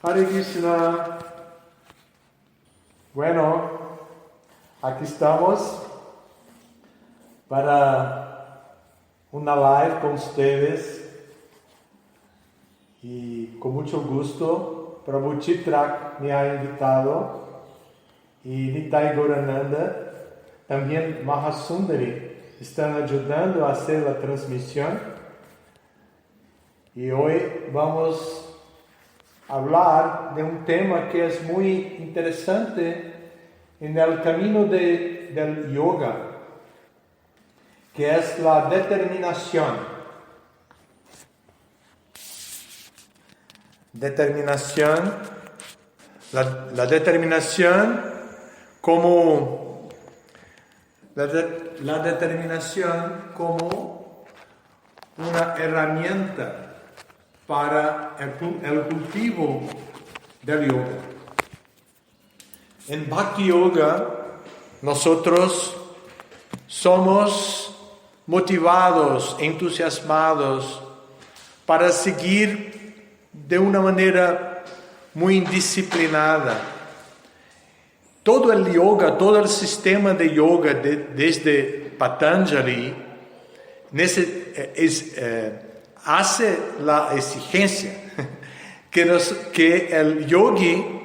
Hare Krishna. Bueno, aquí estamos para una live con ustedes y con mucho gusto Prabhu Chitrak me ha invitado y Nitai Gaurananda, también Mahasundari están ayudando a hacer la transmisión y hoy vamos a hablar de un tema que es muy interesante en el camino del yoga, que es la determinación. La determinación como una herramienta para el cultivo del yoga. En Bhakti Yoga nosotros somos motivados, entusiasmados para seguir de una manera muy disciplinada. Todo el yoga, todo el sistema de yoga desde Patanjali hace la exigencia que el yogi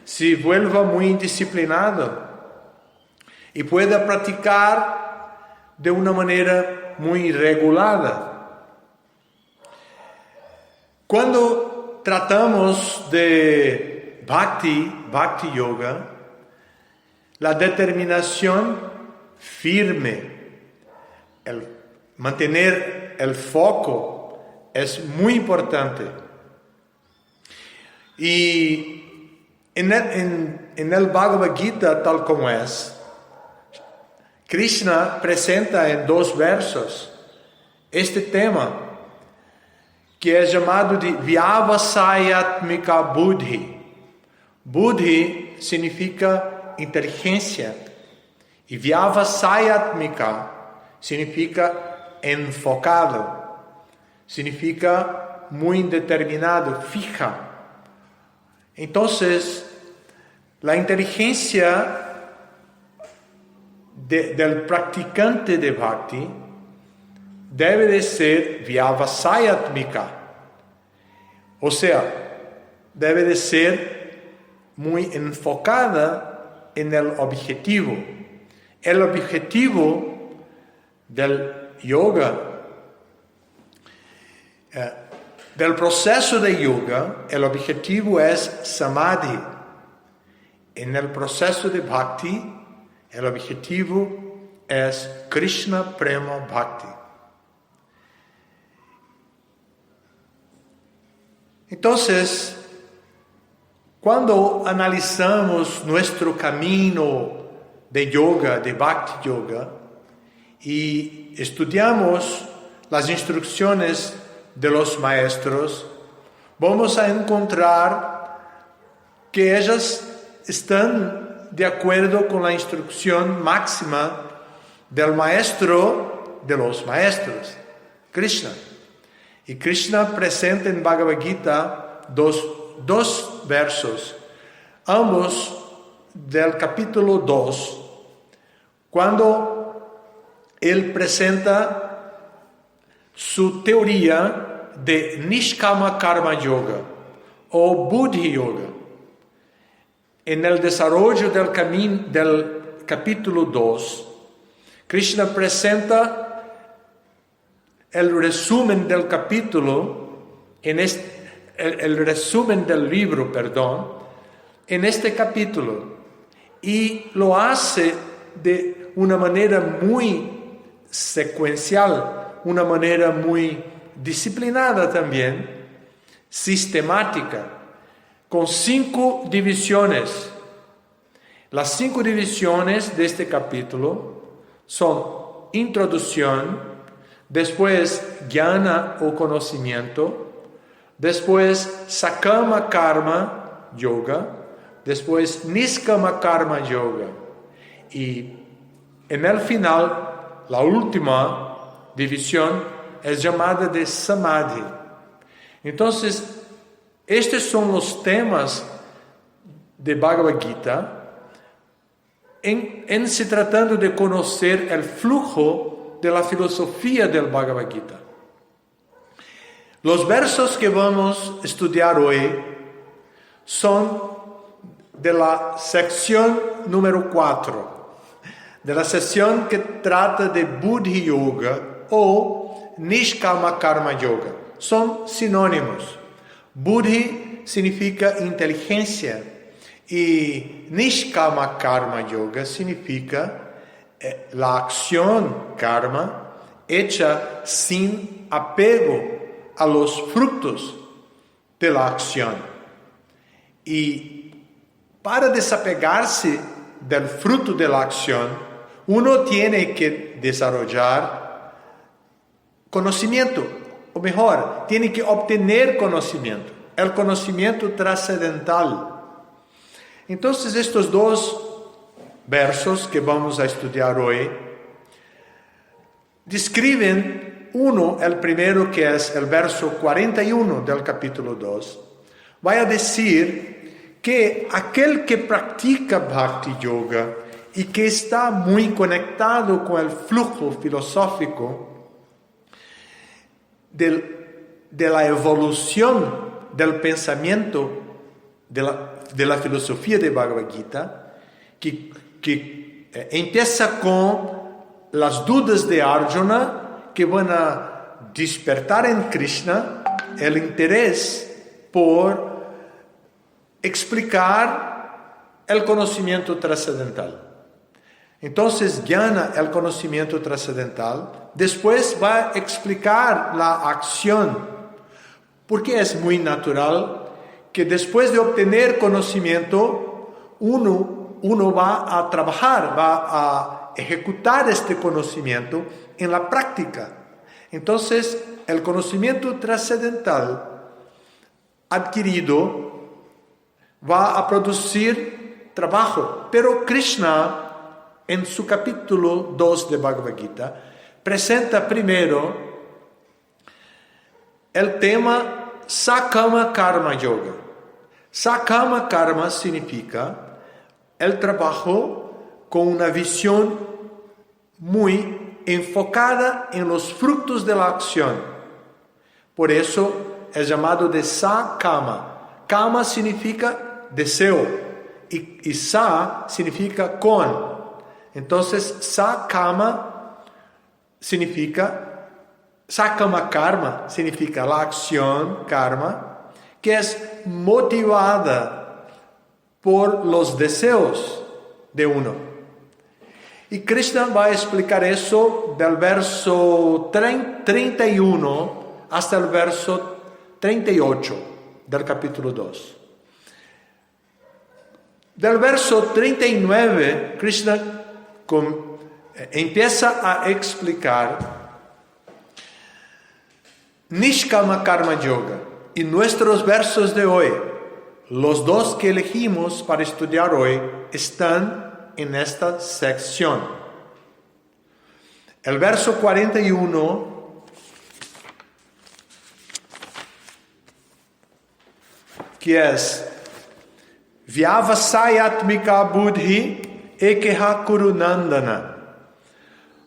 se vuelva muy disciplinado y pueda practicar de una manera muy regulada. Cuando tratamos de Bhakti Yoga, la determinación firme, el mantener el foco es muy importante. Y en el Bhagavad Gita, tal como es, Krishna presenta en 2 versos este tema que es llamado de Vyavasayatmika Buddhi. Buddhi significa inteligencia y Vyavasayatmika significa enfocado. Significa muy determinado, fija. Entonces, la inteligencia del practicante de Bhakti debe de ser Vyavasayatmika. O sea, debe de ser muy enfocada en el objetivo. El objetivo del yoga, del proceso de yoga, el objetivo es samadhi. En el proceso de bhakti, el objetivo es Krishna Prema Bhakti. Entonces, cuando analizamos nuestro camino de yoga, de Bhakti Yoga, y estudiamos las instrucciones de los maestros, vamos a encontrar que ellas están de acuerdo con la instrucción máxima del maestro de los maestros, Krishna. Y Krishna presenta en Bhagavad Gita dos versos, ambos del capítulo 2, cuando él presenta su teoría de Nishkama Karma Yoga o Buddhi Yoga. En el desarrollo del capítulo 2, Krishna presenta el resumen del capítulo, el resumen del libro, en este capítulo, y lo hace de una manera muy secuencial, una manera muy disciplinada también, sistemática, con 5 divisiones. Las 5 divisiones de este capítulo son introducción, después jnana o conocimiento, después sakama karma yoga, después niskama karma yoga y en el final la última división es llamada de samadhi. Entonces, Estos son los temas de Bhagavad Gita en se tratando de conocer el flujo de la filosofía del Bhagavad Gita. Los versos que vamos a estudiar hoy son de la sección número 4, de la sección que trata de Buddhi Yoga o Nishkama Karma Yoga. Son sinónimos. Buddhi significa inteligencia y Nishkama Karma Yoga significa la acción karma hecha sin apego a los frutos de la acción. Y para desapegarse del fruto de la acción, uno tiene que desarrollar conocimiento, o mejor, tiene que obtener conocimiento, el conocimiento trascendental. Entonces, estos dos versos que vamos a estudiar hoy describen el primero, que es el verso 41 del capítulo 2, va a decir que aquel que practica Bhakti Yoga y que está muy conectado con el flujo filosófico de la evolución del pensamiento de la filosofía de Bhagavad Gita, que empieza con las dudas de Arjuna, que van a despertar en Krishna el interés por explicar el conocimiento trascendental. Entonces, Jnana, el conocimiento trascendental, después va a explicar la acción, porque es muy natural que después de obtener conocimiento, uno va a trabajar, va a ejecutar este conocimiento en la práctica. Entonces, el conocimiento trascendental adquirido va a producir trabajo. Pero Krishna, en su capítulo 2 de Bhagavad Gita, presenta primero el tema Sakama Karma Yoga. Sakama Karma significa el trabajo con una visión muy enfocada en los frutos de la acción. Por eso es llamado de Sakama. Kama significa deseo y Sa significa con. Entonces, Sakama Karma significa la acción karma que es motivada por los deseos de uno. Y Krishna va a explicar eso del verso 31 hasta el verso 38 del capítulo 2. Del verso 39, Krishna empieza a explicar Nishkama Karma Yoga. Y nuestros versos de hoy, los dos que elegimos para estudiar hoy, están en esta sección. El verso 41, que es Vyavasayatmika Buddhi Ekeha Kurunandana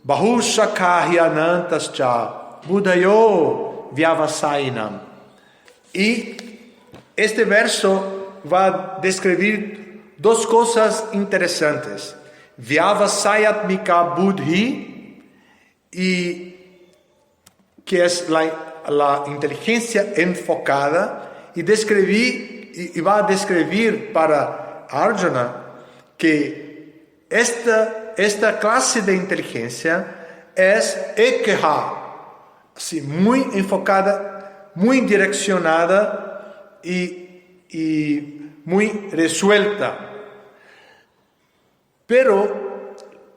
Bahushakahyanantascha Buddhayo Vyavasainam. Y este verso va a describir dos cosas interesantes. Vyavasayatmika Buddhi, y que es la inteligencia enfocada, y va a describir para Arjuna que esta clase de inteligencia es Ekeha, así, muy enfocada, muy direccionada y muy resuelta. Pero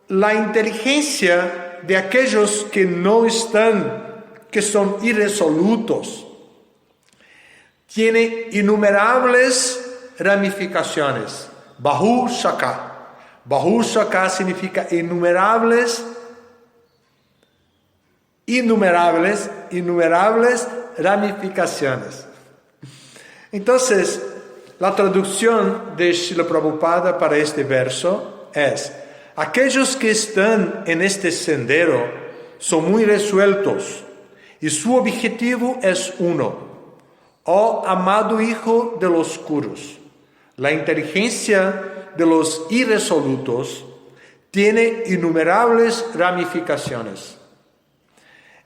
la inteligencia de aquellos que que son irresolutos, tiene innumerables ramificaciones. Bahu Shaka. Bahu Shaka significa innumerables ramificaciones. Entonces, la traducción de Srila Prabhupada para este verso es: aquellos que están en este sendero son muy resueltos y su objetivo es uno. Oh amado hijo de los oscuros, la inteligencia de los irresolutos tiene innumerables ramificaciones.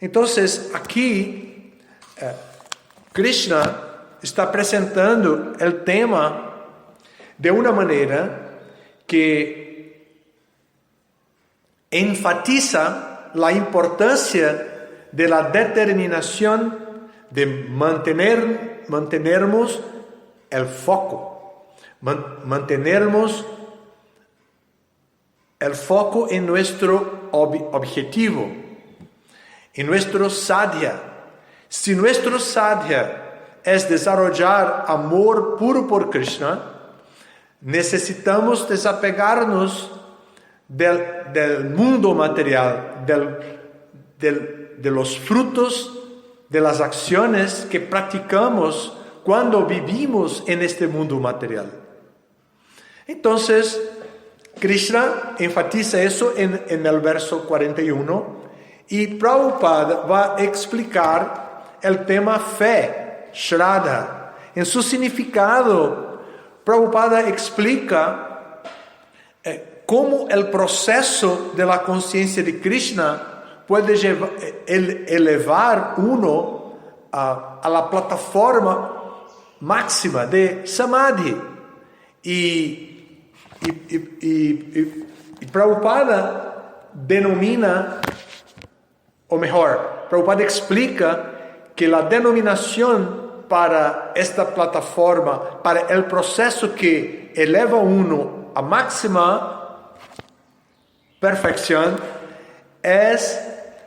Entonces, aquí Krishna está presentando el tema de una manera que enfatiza la importancia de la determinación de mantenernos el foco, mantenernos el foco en nuestro objetivo, en nuestro sadhya. Si nuestro sadhya es desarrollar amor puro por Krishna, necesitamos desapegarnos del mundo material, de los frutos de las acciones que practicamos cuando vivimos en este mundo material. Entonces, Krishna enfatiza eso en el verso 41 y Prabhupada va a explicar el tema fe, Shraddha. En su significado, Prabhupada explica cómo el proceso de la conciencia de Krishna puede elevar uno a la plataforma máxima de Samadhi. Y Prabhupada denomina, o mejor, Prabhupada explica que la denominación para esta plataforma, para el proceso que eleva uno a máxima perfección, es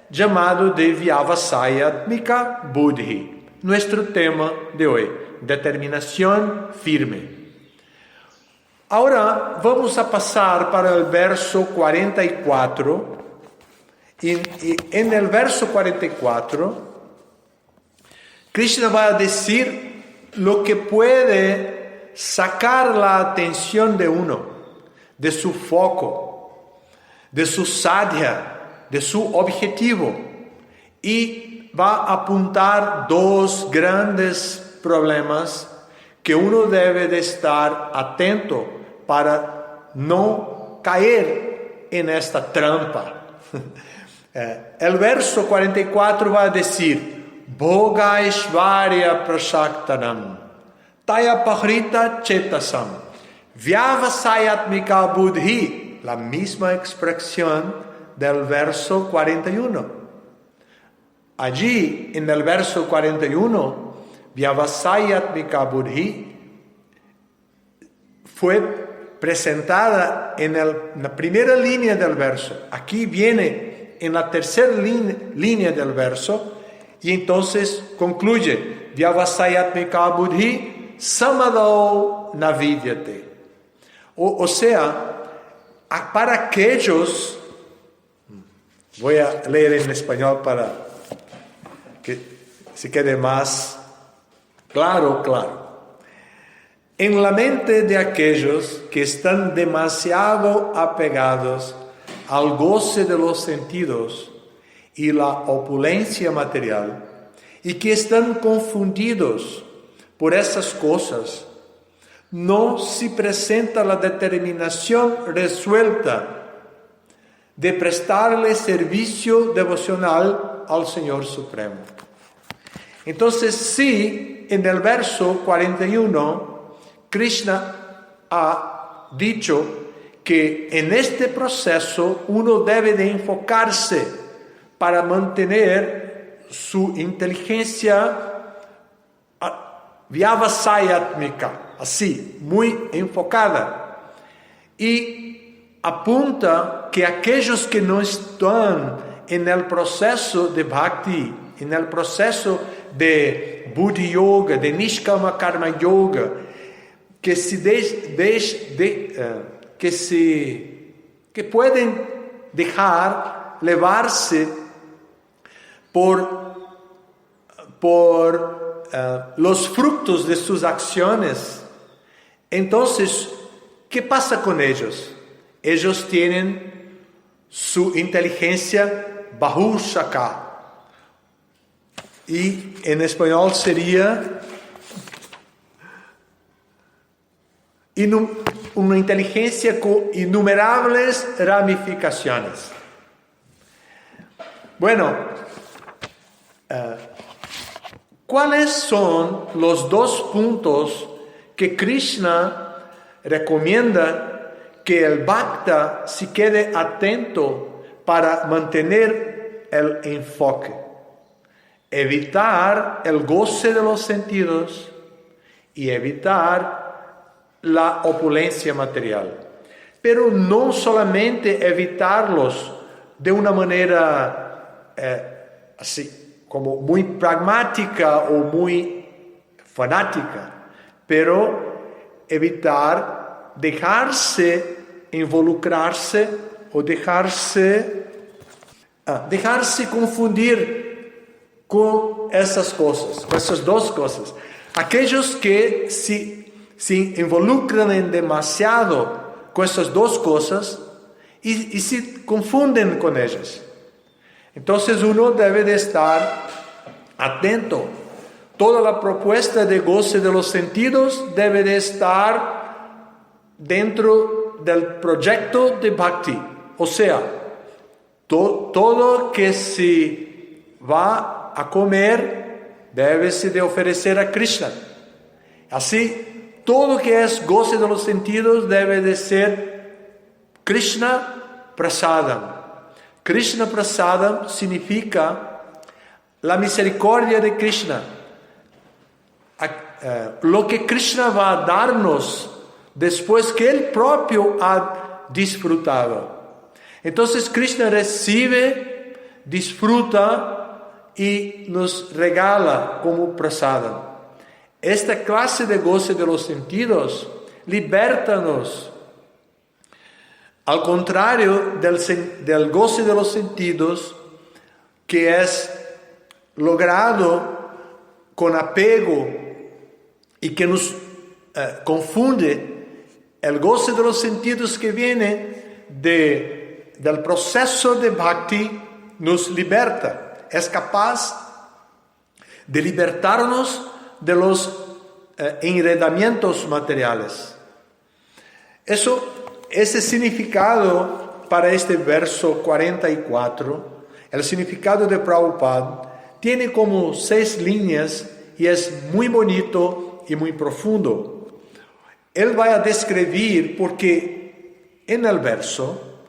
llamado de Vyavasayatmika Buddhi. Nuestro tema de hoy, determinación firme. Ahora vamos a pasar para el verso 44. Y en el verso 44, Krishna va a decir lo que puede sacar la atención de uno, de su foco, de su sadhya, de su objetivo, y va a apuntar dos grandes problemas que uno debe de estar atento para no caer en esta trampa. El verso 44 va a decir: Bhoga Ishvarya Prashaktanam Taya Pahrita Chetasam Vyavasayatmika Buddhi, la misma expresión del verso 41. Allí, en el verso 41, Vyavasayatmika Buddhi fue presentada en la primera línea del verso. Aquí viene en la tercera línea del verso y entonces concluye: Vyavasayatmika Buddhi Samadho Navidyate. O sea, para aquellos, voy a leer en español para que se quede más claro. En la mente de aquellos que están demasiado apegados al goce de los sentidos y la opulencia material, y que están confundidos por esas cosas, no se presenta la determinación resuelta de prestarle servicio devocional al Señor Supremo. Entonces, sí, en el verso 41, Krishna ha dicho que en este proceso uno debe de enfocarse para mantener su inteligencia vyavasayatmika, así, muy enfocada. Y apunta que aquellos que no están en el proceso de bhakti, en el proceso de buddhi yoga, de nishkama karma yoga, que pueden dejar llevarse por los frutos de sus acciones, entonces, ¿qué pasa con ellos? Ellos tienen su inteligencia bahu shaka. Y en español sería una inteligencia con innumerables ramificaciones. Bueno, ¿cuáles son los dos puntos que Krishna recomienda que el bhakta se quede atento para mantener el enfoque? Evitar el goce de los sentidos y evitar la opulencia material. Pero no solamente evitarlos de una manera así, como muy pragmática o muy fanática, pero evitar dejarse involucrarse o dejarse confundir con esas cosas, con esas dos cosas. Aquellos que se involucran demasiado con esas dos cosas y se confunden con ellas. Entonces uno debe de estar atento. Toda la propuesta de goce de los sentidos debe de estar dentro del proyecto de Bhakti. O sea, todo que se va a comer debe de ofrecer a Krishna. Así, todo que es goce de los sentidos debe de ser Krishna Prasadam. Krishna Prasadam significa la misericordia de Krishna. Lo que Krishna va a darnos después que Él propio ha disfrutado. Entonces Krishna recibe, disfruta y nos regala como prasadam. Esta clase de goce de los sentidos liberta-nos. Al contrario del goce de los sentidos, que es logrado con apego y que nos confunde, el goce de los sentidos que viene del proceso de Bhakti nos liberta. Es capaz de libertarnos de los enredamientos materiales. Ese significado para este verso 44, el significado de Prabhupada, tiene como 6 líneas y es muy bonito y muy profundo. Él va a describir porque en el verso,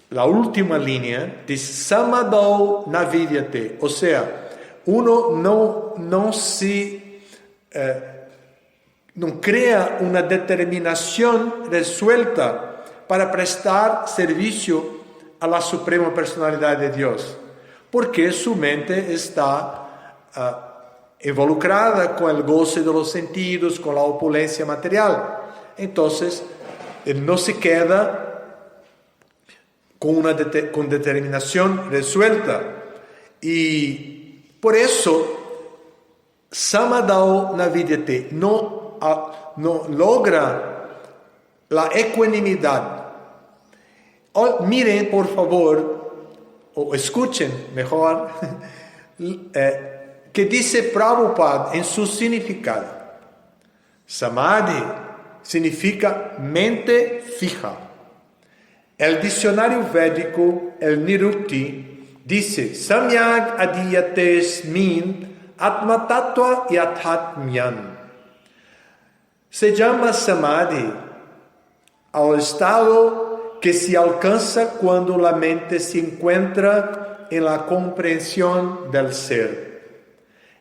la última línea dice Samadau Navidyate, o sea, uno no crea una determinación resuelta para prestar servicio a la Suprema Personalidad de Dios, porque su mente está involucrada con el goce de los sentidos, con la opulencia material. Entonces, él no se queda con determinación resuelta. Y por eso, Samadau Navidyate no logra la ecuanimidad. Miren, por favor, o escuchen mejor, que dice Prabhupada en su significado. Samadhi significa mente fija. El diccionario védico, el Nirukti, dice Samyak adiyatesmin atma tattva yathatmyan. Se llama Samadhi al estado que se alcanza cuando la mente se encuentra en la comprensión del ser.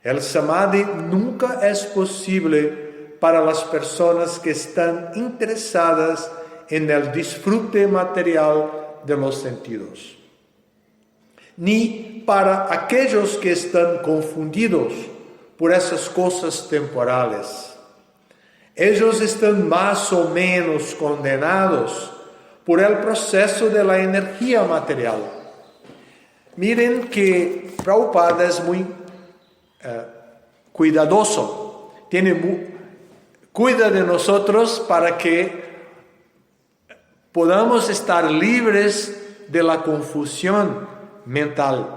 El Samadhi nunca es posible para las personas que están interesadas en el disfrute material de los sentidos, ni para aquellos que están confundidos por esas cosas temporales. Ellos están más o menos condenados por el proceso de la energía material. Miren que Prabhupada es muy cuidadoso, cuida de nosotros para que podamos estar libres de la confusión mental.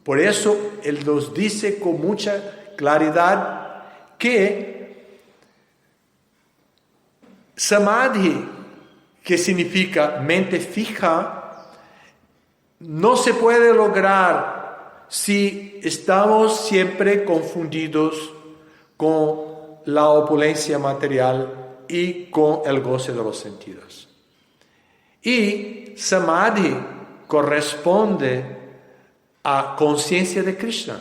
Por eso Él nos dice con mucha claridad que Samadhi, que significa mente fija, no se puede lograr si estamos siempre confundidos con la opulencia material y con el goce de los sentidos. Y Samadhi corresponde a conciencia de Krishna.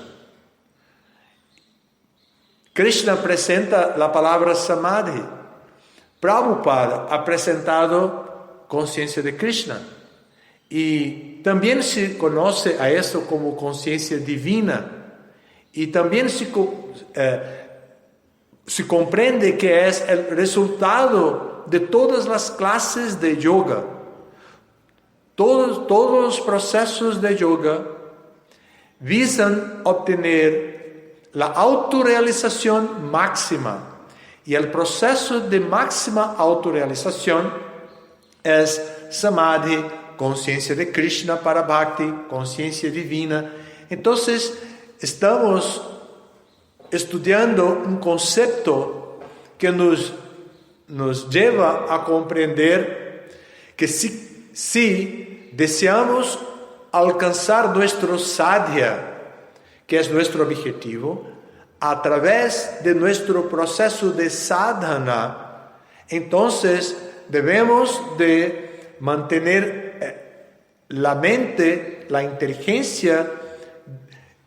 Krishna presenta la palabra Samadhi. Prabhupada ha presentado conciencia de Krishna. Y también se conoce a eso como conciencia divina. Y también se comprende que es el resultado de todas las clases de yoga. Todos los procesos de yoga visan obtener la autorrealización máxima. Y el proceso de máxima autorrealización es Samadhi, conciencia de Krishna para Bhakti, conciencia divina. Entonces, estamos estudiando un concepto que nos lleva a comprender que si deseamos alcanzar nuestro sadhya, que es nuestro objetivo, a través de nuestro proceso de sadhana, entonces debemos de mantener la mente, la inteligencia,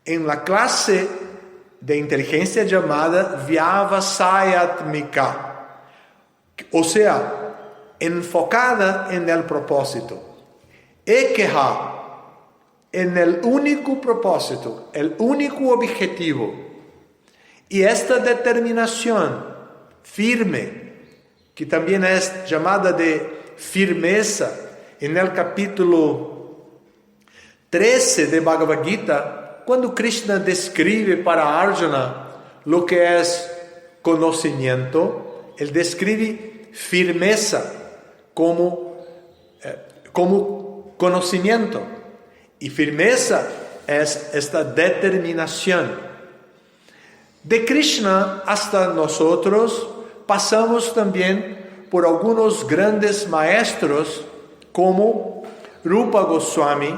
en la clase de inteligencia llamada Vyavasayatmika, o sea, enfocada en el propósito. Ekeha, en el único propósito, el único objetivo. Y esta determinación firme, que también es llamada de firmeza, en el capítulo 13 de Bhagavad Gita, cuando Krishna describe para Arjuna lo que es conocimiento, él describe firmeza como conocimiento. Y firmeza es esta determinación. De Krishna hasta nosotros pasamos también por algunos grandes maestros como Rupa Goswami.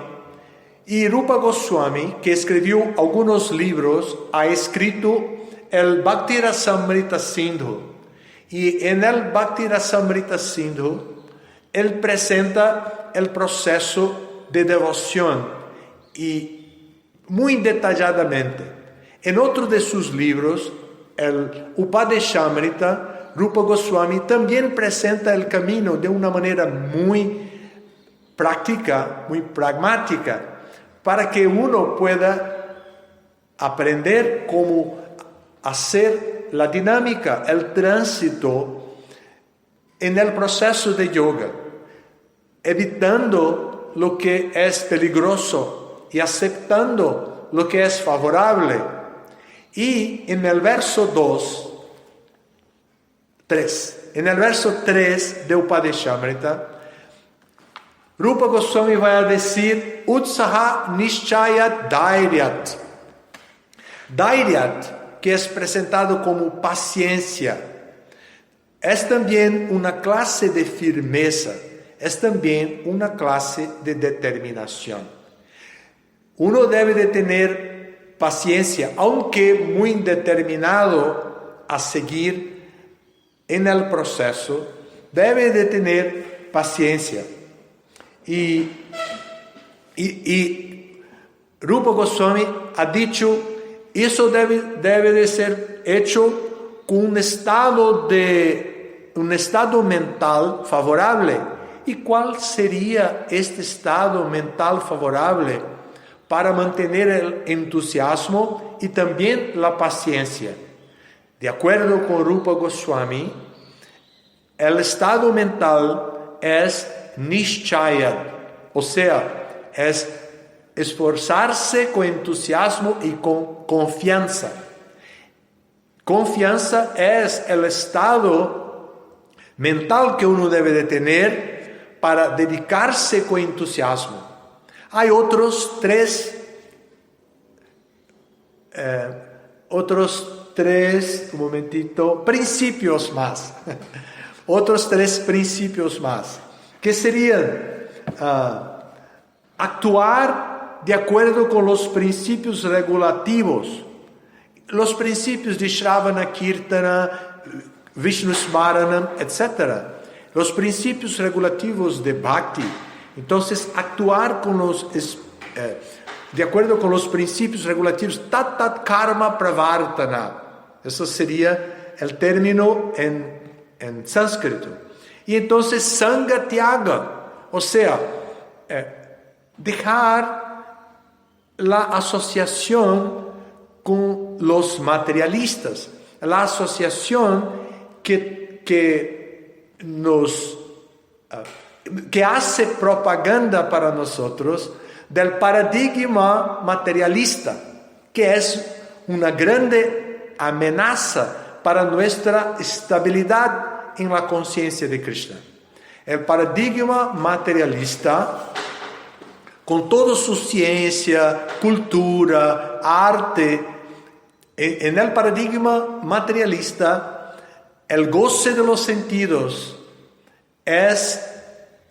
Y Rupa Goswami, que escribió algunos libros, ha escrito el Bhakti Rasamrita Sindhu. Y en el Bhakti Rasamrita Sindhu, él presenta el proceso de devoción y muy detalladamente. En otro de sus libros, el Upadeshamrita, Rupa Goswami también presenta el camino de una manera muy práctica, muy pragmática, para que uno pueda aprender cómo hacer la dinámica, el tránsito en el proceso de yoga, evitando lo que es peligroso y aceptando lo que es favorable. Y en el verso 3 de Upadeshamrita, Rupa Goswami va a decir Utsaha Nishchayat Dhairyat. Dhairyat, que es presentado como paciencia, es también una clase de firmeza, es también una clase de determinación. Uno debe de tener paciencia, aunque muy determinado a seguir en el proceso, debe de tener paciencia. Y Rupa Goswami ha dicho, eso debe de ser hecho con un estado mental favorable. ¿Y cuál sería este estado mental favorable para mantener el entusiasmo y también la paciencia? De acuerdo con Rupa Goswami, el estado mental es nishchaya, o sea, es esforzarse con entusiasmo y con confianza. Confianza es el estado mental que uno debe de tener para dedicarse con entusiasmo. Hay otros tres, principios más. Otros tres principios más, que serían actuar de acuerdo con los principios regulativos, los principios de Shravana, Kirtana, Vishnu Smaranam, etc. Los principios regulativos de Bhakti. Entonces, actuar de acuerdo con los principios regulativos, Tat Karma Pravartana. Eso sería el término en sánscrito. Y entonces, Sangha Tyaga, o sea, dejar la asociación con los materialistas, la asociación que hace propaganda para nosotros del paradigma materialista, que es una grande amenaza para nuestra estabilidad en la conciencia de Krishna. El paradigma materialista, con toda su ciencia, cultura, arte, en el paradigma materialista, el goce de los sentidos es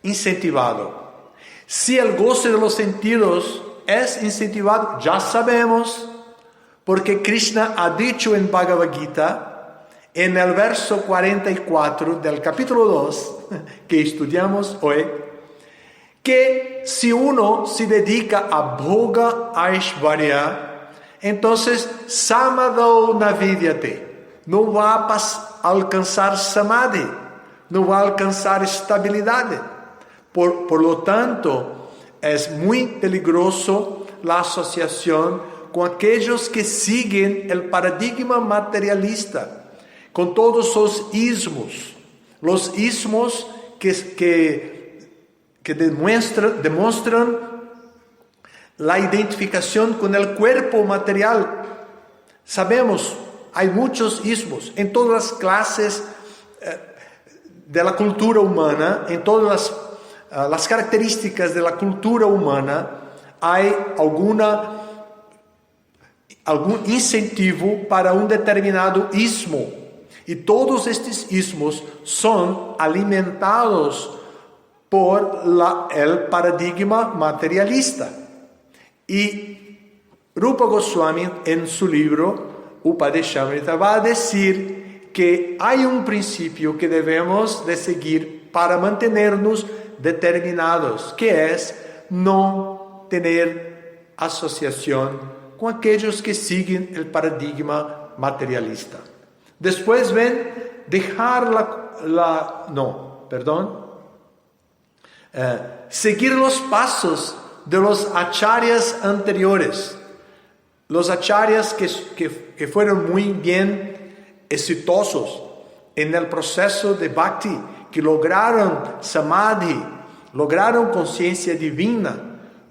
incentivado. Si el goce de los sentidos es incentivado, ya sabemos, porque Krishna ha dicho en Bhagavad Gita, en el verso 44 del capítulo 2, que estudiamos hoy, que si uno se dedica a Bhoga Aishvarya, entonces Samadho Navidyate, no va a alcanzar Samadhi, no va a alcanzar estabilidad. Por lo tanto, es muy peligroso la asociación con aquellos que siguen el paradigma materialista, con todos los ismos que demuestran la identificación con el cuerpo material. Sabemos, hay muchos ismos en todas las clases de la cultura humana, en todas las características de la cultura humana, hay algún incentivo para un determinado ismo. Y todos estos ismos son alimentados por el paradigma materialista. Y Rupa Goswami en su libro Upadeshamrita va a decir que hay un principio que debemos de seguir para mantenernos determinados, que es no tener asociación con aquellos que siguen el paradigma materialista. Después ven dejar seguir los pasos de los acharyas anteriores, los acharyas que fueron muy bien exitosos en el proceso de Bhakti, que lograron Samadhi, lograron conciencia divina,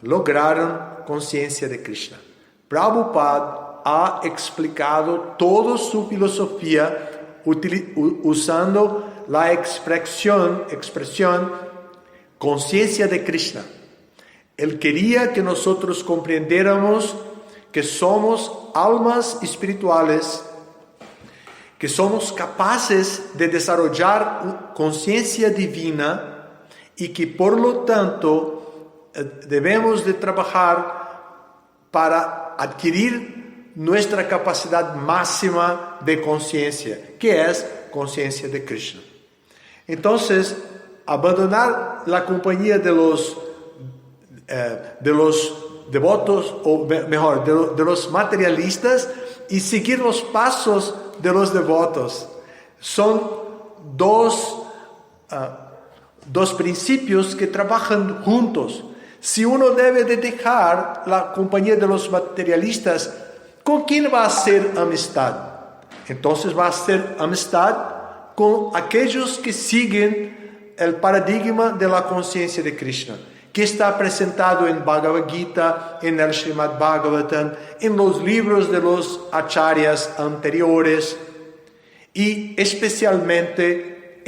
lograron conciencia de Krishna. Prabhupada ha explicado toda su filosofía usando la expresión conciencia de Krishna. Él quería que nosotros comprendiéramos que somos almas espirituales, que somos capaces de desarrollar conciencia divina y que por lo tanto debemos de trabajar para adquirir nuestra capacidad máxima de conciencia, que es conciencia de Krishna. Entonces, abandonar la compañía de los devotos, o mejor, de los materialistas, y seguir los pasos de los devotos. Son dos principios que trabajan juntos. Si uno debe de dejar la compañía de los materialistas, ¿con quién va a hacer amistad? Entonces va a hacer amistad con aquellos que siguen el paradigma de la conciencia de Krishna, que está presentado en Bhagavad Gita, en el Srimad Bhagavatam, en los libros de los acharyas anteriores. y especialmente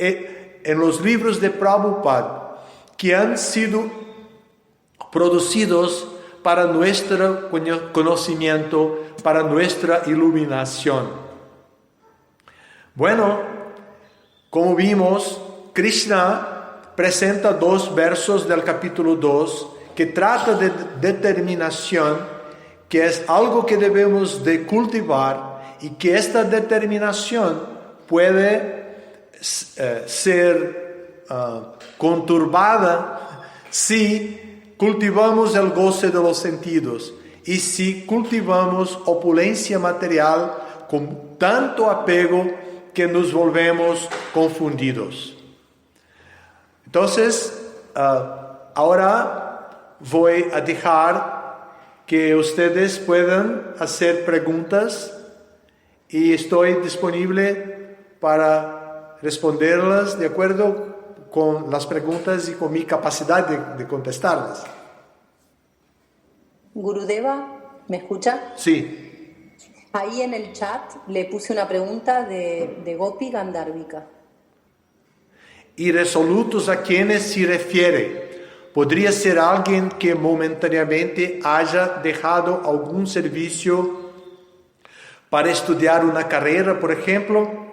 en los libros de Prabhupada que han sido producidos para nuestro conocimiento, para nuestra iluminación. Bueno, como vimos, Krishna presenta 2 versos del capítulo 2 que trata de determinación, que es algo que debemos de cultivar y que esta determinación puede ser conturbada si cultivamos el goce de los sentidos y si cultivamos opulencia material con tanto apego que nos volvemos confundidos. Entonces, ahora voy a dejar que ustedes puedan hacer preguntas y estoy disponible para responderlas de acuerdo con las preguntas y con mi capacidad de contestarlas. Gurudeva, ¿me escucha? Sí. Ahí en el chat le puse una pregunta de Gopi Gandharvika. Irresolutos, ¿a quienes se refiere? ¿Podría ser alguien que momentáneamente haya dejado algún servicio para estudiar una carrera, por ejemplo?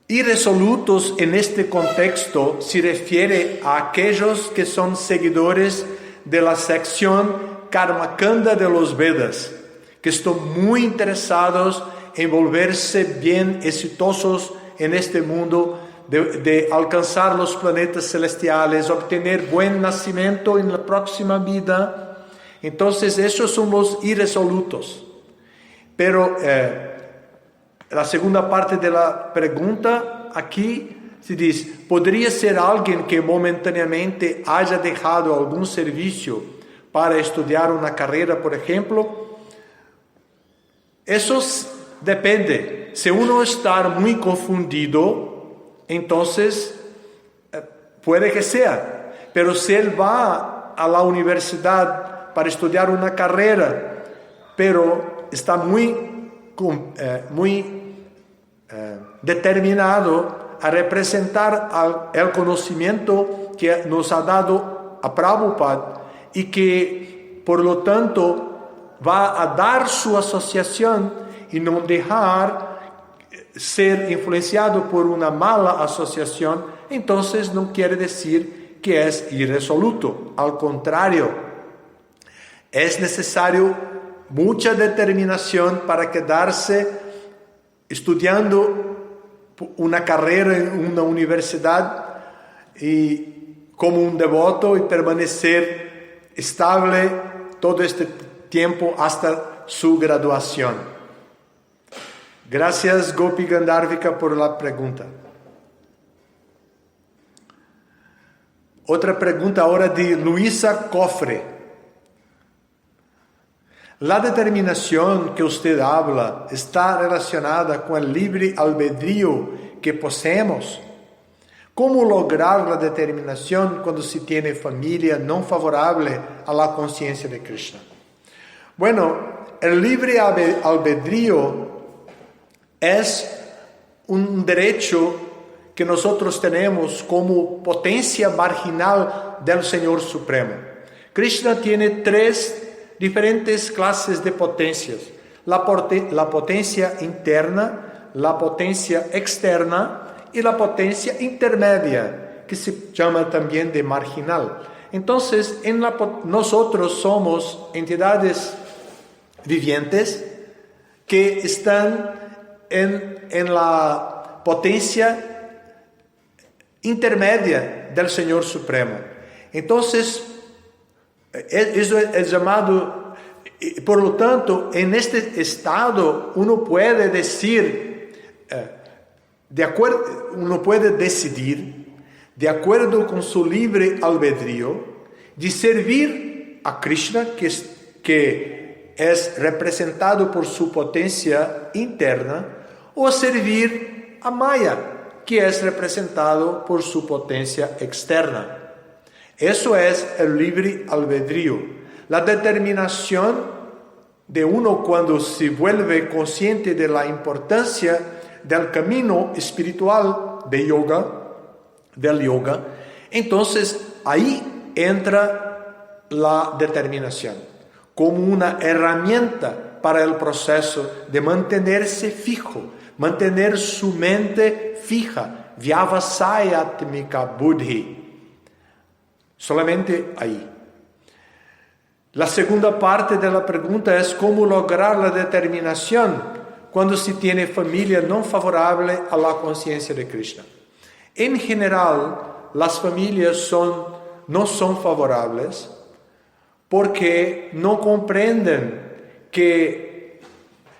Irresolutos en este contexto se refiere a aquellos que son seguidores de la sección Karmakanda de los Vedas, que están muy interesados en volverse bien exitosos en este mundo, de alcanzar los planetas celestiales, obtener buen nacimiento en la próxima vida. Entonces, esos son los irresolutos. Pero la segunda parte de la pregunta aquí se dice, ¿podría ser alguien que momentáneamente haya dejado algún servicio para estudiar una carrera, por ejemplo? Eso depende. Si uno está muy confundido, entonces puede que sea. Pero si él va a la universidad para estudiar una carrera, pero está muy determinado a representar el conocimiento que nos ha dado a Prabhupada y que por lo tanto va a dar su asociación y no dejar ser influenciado por una mala asociación, entonces no quiere decir que es irresoluto. Al contrario, es necesario mucha determinación para quedarse estudiando una carrera en una universidad y como un devoto y permanecer estable todo este tiempo hasta su graduación. Gracias, Gopi Gandharvika, por la pregunta. Otra pregunta ahora de Luisa Cofre. ¿La determinación que usted habla está relacionada con el libre albedrío que poseemos? ¿Cómo lograr la determinación cuando se tiene familia no favorable a la conciencia de Krishna? Bueno, el libre albedrío es un derecho que nosotros tenemos como potencia marginal del Señor Supremo. Krishna tiene 3 diferentes clases de potencias: la potencia interna, la potencia externa y la potencia intermedia, que se llama también de marginal. Entonces, nosotros somos entidades vivientes que están en la potencia intermedia del Señor Supremo. Entonces, eso es llamado, por lo tanto, en este estado uno puede decir, uno puede decidir, de acuerdo con su libre albedrío, de servir a Krishna, que es representado por su potencia interna, o servir a Maya, que es representado por su potencia externa. Eso es el libre albedrío. La determinación de uno cuando se vuelve consciente de la importancia del camino espiritual de yoga, del yoga, entonces ahí entra la determinación como una herramienta para el proceso de mantenerse fijo, mantener su mente fija, vyavasayatmika buddhi, solamente ahí. La segunda parte de la pregunta es cómo lograr la determinación cuando se tiene familia no favorable a la conciencia de Krishna. En general, las familias no son favorables porque no comprenden que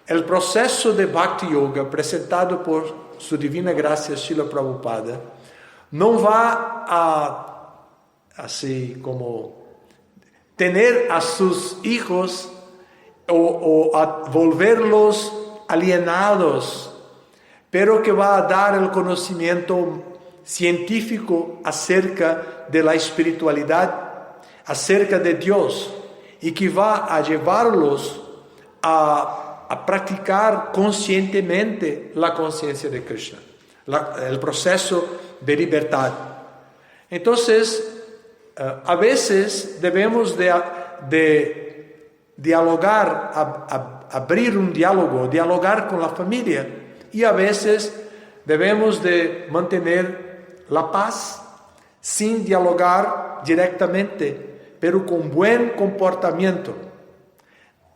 el proceso de Bhakti Yoga presentado por su divina gracia Srila Prabhupada no va a, así como, tener a sus hijos o a volverlos alienados, pero que va a dar el conocimiento científico acerca de la espiritualidad, acerca de Dios, y que va a llevarlos a practicar conscientemente la conciencia de Krishna, el proceso de libertad. Entonces, a veces debemos de dialogar, abrir un diálogo, dialogar con la familia, y a veces debemos de mantener la paz sin dialogar directamente, pero con buen comportamiento.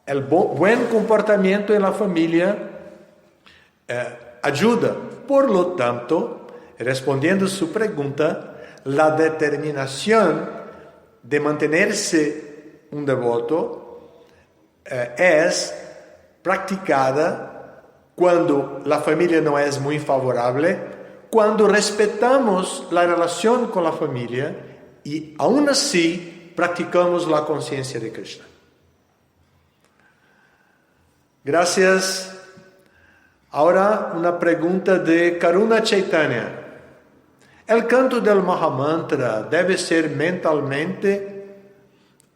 El buen comportamiento en la familia ayuda. Por lo tanto, respondiendo a su pregunta, la determinación de mantenerse un devoto es practicada cuando la familia no es muy favorable, cuando respetamos la relación con la familia y aún así practicamos la conciencia de Krishna. Gracias. Ahora una pregunta de Karuna Chaitanya. ¿El canto del Mahamantra debe ser mentalmente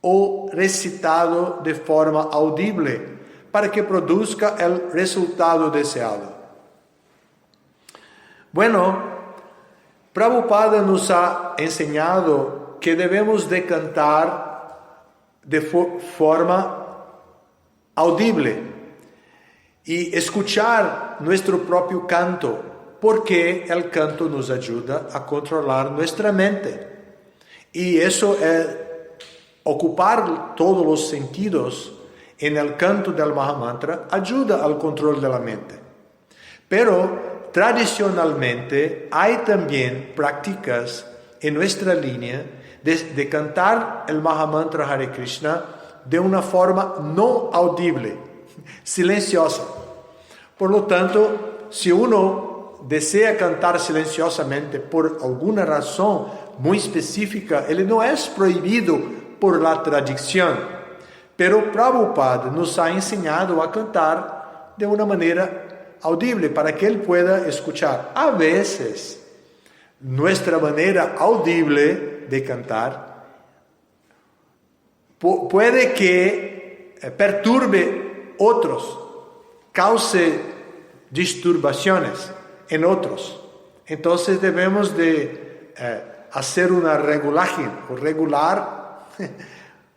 o recitado de forma audible para que produzca el resultado deseado? Bueno, Prabhupada nos ha enseñado que debemos de cantar de forma audible y escuchar nuestro propio canto, porque el canto nos ayuda a controlar nuestra mente. Y eso es ocupar todos los sentidos en el canto del Mahamantra, ayuda al control de la mente. Pero tradicionalmente hay también prácticas en nuestra línea de cantar el Mahamantra Hare Krishna de una forma no audible, silenciosa. Por lo tanto, si uno desea cantar silenciosamente por alguna razón muy específica, él no es prohibido por la tradición. Pero Prabhupada nos ha enseñado a cantar de una manera audible para que él pueda escuchar. A veces, nuestra manera audible de cantar puede que perturbe otros, cause disturbaciones en otros. Entonces debemos de hacer una regulaje, o regular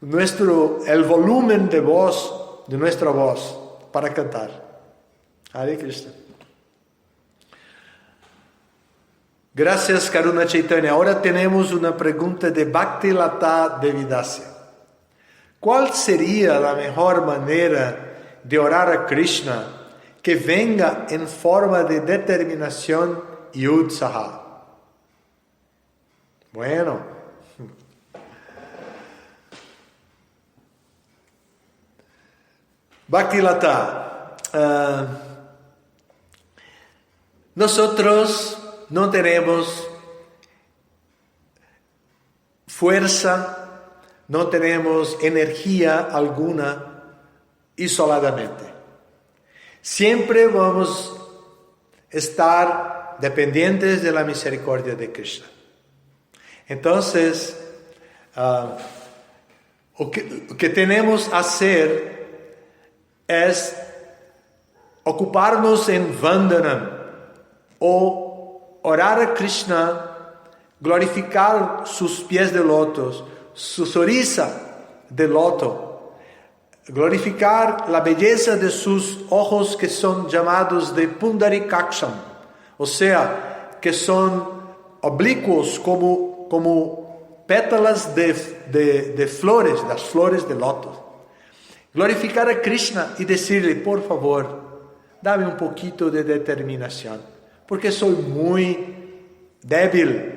el volumen de voz, de nuestra voz, para cantar. Hare Krishna. Gracias, Karuna Chaitanya. Ahora tenemos una pregunta de Bhakti Lata Devidasya. ¿Cuál sería la mejor manera de orar a Krishna que venga en forma de determinación y utsaha? Bueno, Bhaktilata, nosotros no tenemos fuerza, no tenemos energía alguna isoladamente. Siempre vamos a estar dependientes de la misericordia de Krishna. Entonces, lo que tenemos que hacer es ocuparnos en Vandanam, o orar a Krishna, glorificar sus pies de lotos, su sonrisa de loto, glorificar la belleza de sus ojos que son llamados de Pundarikaksham, o sea, que son oblicuos como pétalas de flores, las flores de loto. Glorificar a Krishna y decirle, por favor, dame un poquito de determinación, porque soy muy débil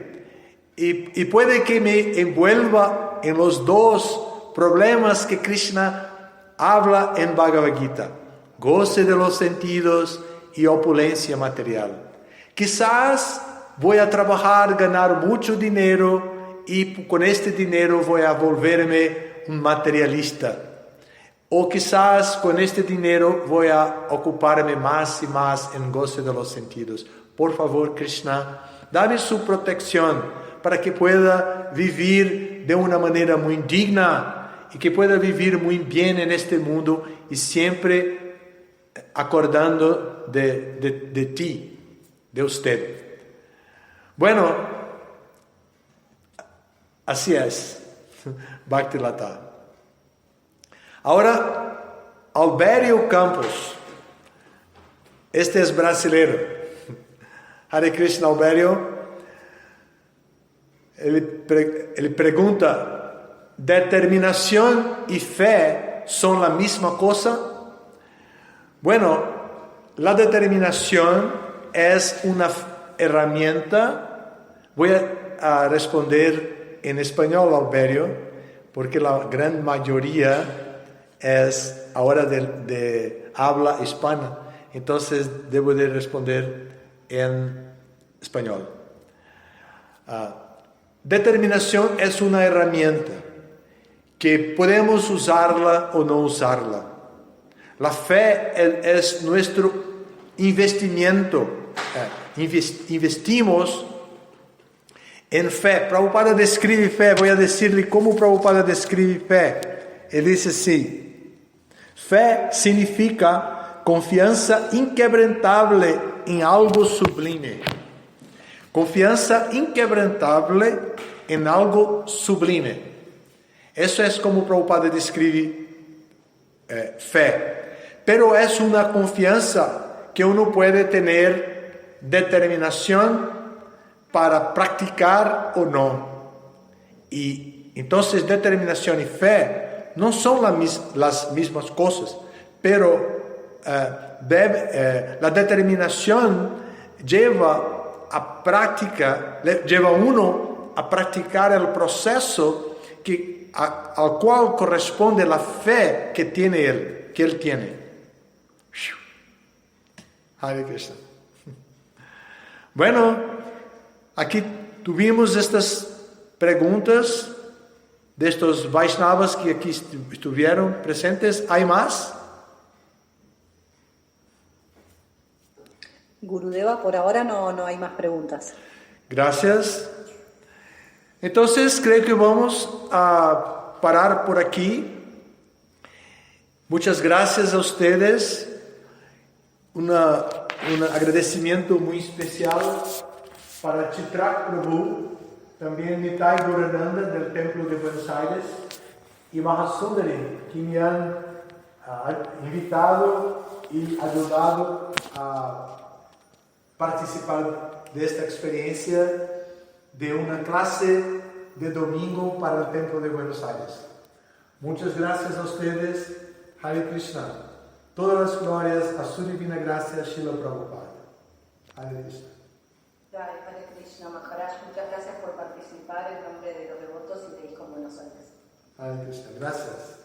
y puede que me envuelva en los dos problemas que Krishna habla en Bhagavad Gita: goce de los sentidos y opulencia material. Quizás voy a trabajar, ganar mucho dinero y con este dinero voy a volverme un materialista. O quizás con este dinero voy a ocuparme más y más en goce de los sentidos. Por favor, Krishna, dame su protección para que pueda vivir de una manera muy digna y que pueda vivir muy bien en este mundo y siempre acordando de ti, de usted. Bueno, así es, Bhaktilata. Ahora, Alberio Campos, este es brasileiro. Hare Krishna, Alberio. Ele pregunta, ¿determinación y fe son la misma cosa? Bueno, la determinación es una herramienta. Voy a responder en español, Alberio, porque la gran mayoría es ahora de habla hispana, entonces debo de responder en español. Determinación es una herramienta que podemos usarla o no usarla. La fe es nuestro investimiento. Investimos en fe. Prabhupada describe fe. Voy a decirle cómo Prabhupada describe fe. Él dice así: fe significa confianza inquebrantable en algo sublime. Confianza inquebrantable en algo sublime. Eso es como Prabhupada describe fe. Pero es una confianza que uno puede tener determinación para practicar o no. Y entonces determinación y fe no son las mismas cosas, pero la determinación lleva uno a practicar el proceso al cual corresponde la fe que él tiene. Hare Krishna. Bueno, aquí tuvimos estas preguntas de estos Vaishnavas que aquí estuvieron presentes. ¿Hay más? Gurudeva, por ahora no hay más preguntas. Gracias. Entonces creo que vamos a parar por aquí. Muchas gracias a ustedes. Un agradecimiento muy especial para Chitrak Prabhu, también Nitai Gaurananda del Templo de Buenos Aires y Mahasundari, que me han invitado y ayudado a participar de esta experiencia de una clase de domingo para el Templo de Buenos Aires. Muchas gracias a ustedes. Hare Krishna. Todas las glorias a su divina gracia, Srila Prabhupada. Hare Krishna. Hare Krishna Maharaj, muchas gracias por participar en nombre de los devotos y de Hijos Buenos Aires. Hare Krishna. Gracias.